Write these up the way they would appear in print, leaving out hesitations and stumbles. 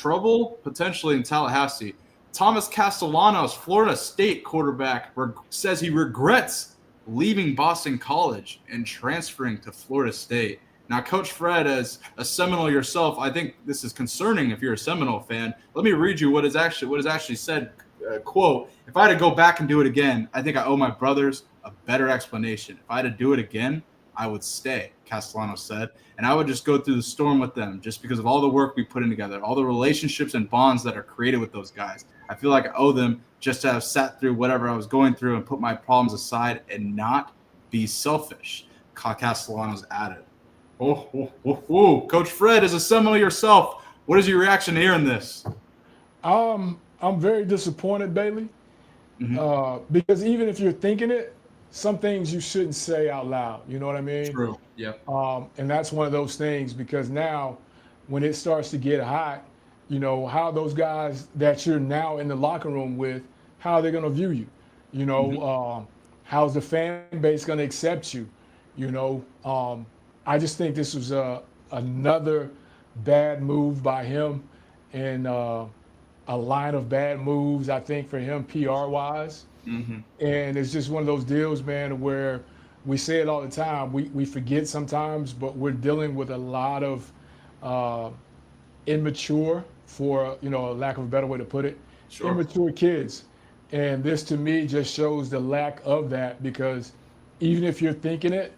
trouble potentially in Tallahassee. Thomas Castellanos, Florida State quarterback, says he regrets leaving Boston College and transferring to Florida State. Now, Coach Fred, as a Seminole yourself, I think this is concerning if you're a Seminole fan. Let me read you what is actually said. Quote, if I had to go back and do it again, I think I owe my brothers a better explanation. If I had to do it again, I would stay, Castellanos said, and I would just go through the storm with them just because of all the work we put in together, all the relationships and bonds that are created with those guys. I feel like I owe them just to have sat through whatever I was going through and put my problems aside and not be selfish, Castellanos added. Coach Fred, as a Seminole yourself, what is your reaction to hearing this? I'm very disappointed, Bailey, because even if you're thinking it, some things you shouldn't say out loud. You know what I mean? True. Yeah. And that's one of those things, because now when it starts to get hot, how those guys that you're now in the locker room with, how they're going to view you. How's the fan base going to accept you? I just think this was another bad move by him, and a line of bad moves, I think, for him PR-wise. And it's just one of those deals, man, where we say it all the time. We forget sometimes, but we're dealing with a lot of immature, for lack of a better way to put it, immature kids. And this, to me, just shows the lack of that, because even if you're thinking it,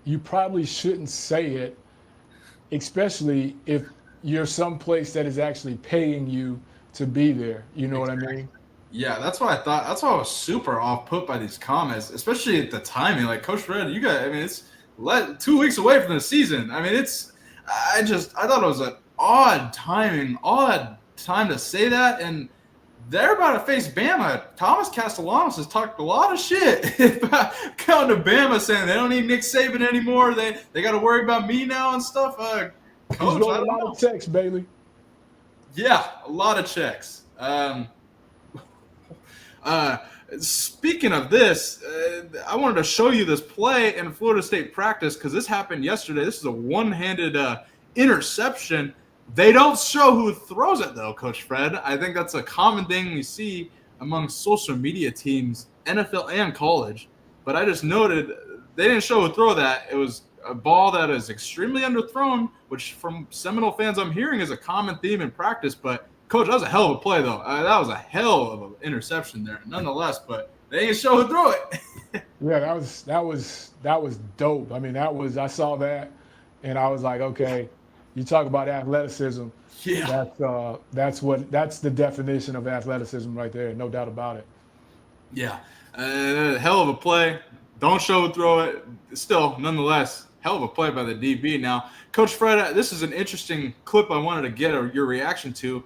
you probably shouldn't say it, especially if you're someplace that is actually paying you to be there. You know what I mean? Yeah, that's what I thought. That's why I was super off put by these comments, especially at the timing. Like, Coach Fred, it's 2 weeks away from the season. I thought it was an odd time to say that. And they're about to face Bama. Thomas Castellanos has talked a lot of shit about coming to Bama, saying they don't need Nick Saban anymore. They got to worry about me now and stuff. Coach, He's wrote a lot of checks, Bailey. Yeah, a lot of checks. Speaking of this, I wanted to show you this play in Florida State practice, because this happened yesterday. This is a one-handed interception. They don't show who throws it, though, Coach Fred. I think that's a common thing we see among social media teams, NFL and college. But I just noted they didn't show who throw that. It was a ball that is extremely underthrown, which from Seminole fans I'm hearing is a common theme in practice. But, Coach, that was a hell of a play, though. That was a hell of an interception there, nonetheless. But they didn't show who threw it. Yeah, that was dope. I saw that, and I was like, okay. You talk about athleticism. Yeah, that's the definition of athleticism right there. No doubt about it. Yeah, hell of a play. Don't show who throw it. Still, nonetheless, hell of a play by the DB. Now, Coach Fred, this is an interesting clip I wanted to get your reaction to.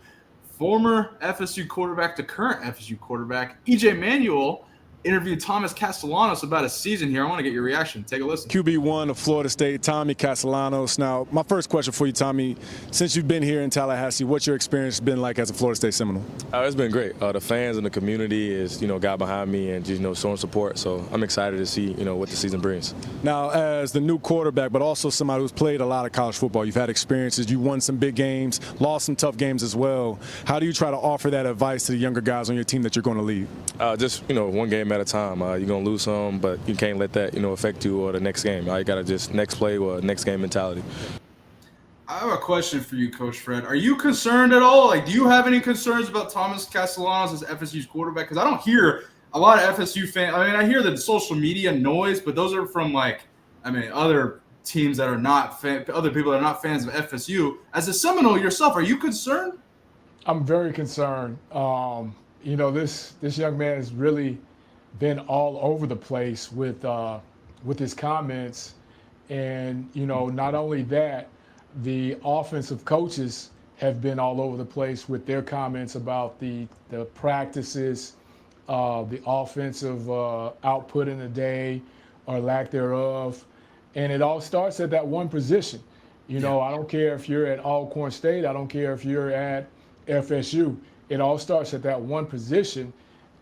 Former FSU quarterback to current FSU quarterback EJ Manuel interviewed Thomas Castellanos about his season here. I want to get your reaction. Take a listen. QB1 of Florida State, Tommy Castellanos. Now, my first question for you, Tommy, since you've been here in Tallahassee, what's your experience been like as a Florida State Seminole? It's been great. The fans and the community is, got behind me and just, showing support. So I'm excited to see, what the season brings. Now, as the new quarterback, but also somebody who's played a lot of college football, you've had experiences, you won some big games, lost some tough games as well. How do you try to offer that advice to the younger guys on your team that you're going to lead? Just, one game at a time. You're going to lose some, but you can't let that, affect you or the next game. You got to just next play or next game mentality. I have a question for you, Coach Fred. Are you concerned at all? Do you have any concerns about Thomas Castellanos as FSU's quarterback? Because I don't hear a lot of FSU fans. I hear the social media noise, but those are from, other teams that are not other people that are not fans of FSU. As a Seminole yourself, are you concerned? I'm very concerned. This young man has really been all over the place with his comments, and not only that, the offensive coaches have been all over the place with their comments about the practices, the offensive output in the day or lack thereof, and it all starts at that one position. I don't care if you're at Alcorn State, I don't care if you're at FSU. It all starts at that one position.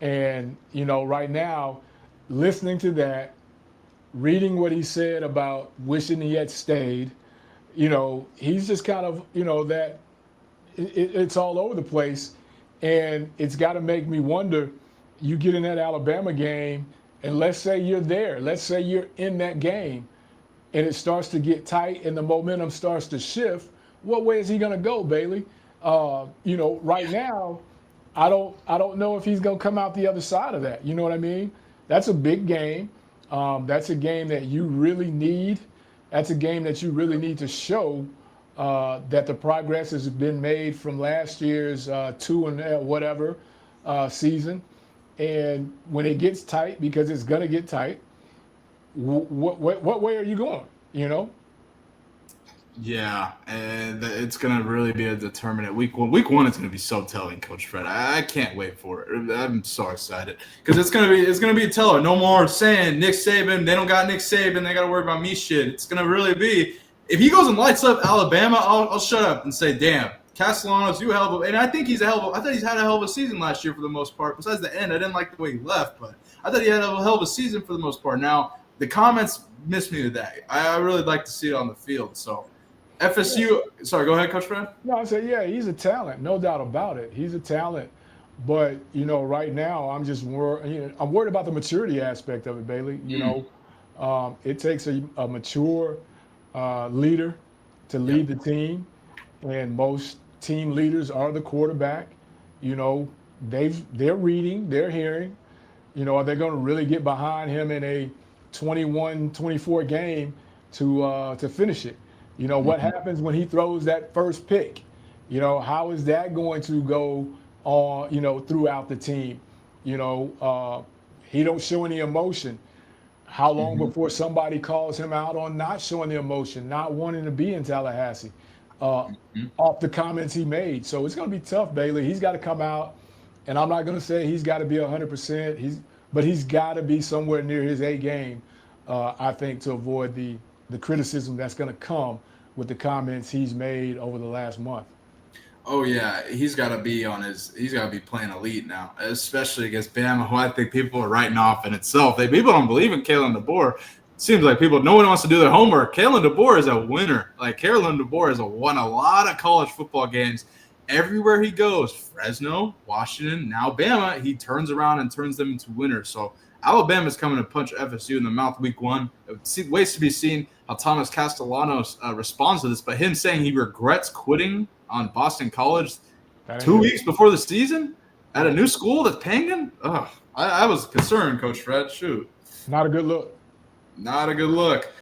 And, right now, listening to that, reading what he said about wishing he had stayed, he's just kind of, it's all over the place, and it's got to make me wonder. You get in that Alabama game, and let's say you're there. Let's say you're in that game, and it starts to get tight, and the momentum starts to shift. What way is he going to go, Bailey? Right now, I don't know if he's going to come out the other side of that. You know what I mean? That's a big game. That's a game that you really need. That's a game that you really need to show that the progress has been made from last year's season. And when it gets tight, because it's going to get tight, what way are you going? Yeah, and it's gonna really be a determinant week one. Week one is gonna be so telling, Coach Fred. I can't wait for it. I'm so excited because it's gonna be a teller. No more saying Nick Saban. They don't got Nick Saban. They got to worry about me. Shit. It's gonna really be. If he goes and lights up Alabama, I'll shut up and say, damn, Castellanos, you hell of a. And I think he's a hell of a. I thought he's had a hell of a season last year for the most part. Besides the end, I didn't like the way he left, but I thought he had a hell of a season for the most part. Now the comments missed me today. I really like to see it on the field. So. FSU, sorry, go ahead, Coach Fred. No, I said, yeah, he's a talent, no doubt about it. He's a talent, but right now I'm just I'm worried about the maturity aspect of it, Bailey. It takes a mature leader to lead the team, and most team leaders are the quarterback. They're reading, they're hearing. Are they going to really get behind him in a 21-24 game to finish it? What happens when he throws that first pick? How is that going to go on, throughout the team? He don't show any emotion. How long before somebody calls him out on not showing the emotion, not wanting to be in Tallahassee, off the comments he made? So it's going to be tough, Bailey. He's got to come out, and I'm not going to say he's got to be 100%. But he's got to be somewhere near his A game, I think, to avoid the criticism that's going to come with the comments he's made over the last month. Oh yeah, he's got to be playing elite now, especially against Bama, who I think people are writing off in itself. People don't believe in Kalen DeBoer. It seems like no one wants to do their homework. Kalen DeBoer is a winner. Like Kalen DeBoer has won a lot of college football games. Everywhere he goes, Fresno, Washington, now Bama, he turns around and turns them into winners. So Alabama's coming to punch FSU in the mouth week one. It waits to be seen how Thomas Castellanos responds to this, but him saying he regrets quitting on Boston College 2 weeks before the season at a new school that's paying him? I was concerned, Coach Fred. Shoot. Not a good look. Not a good look.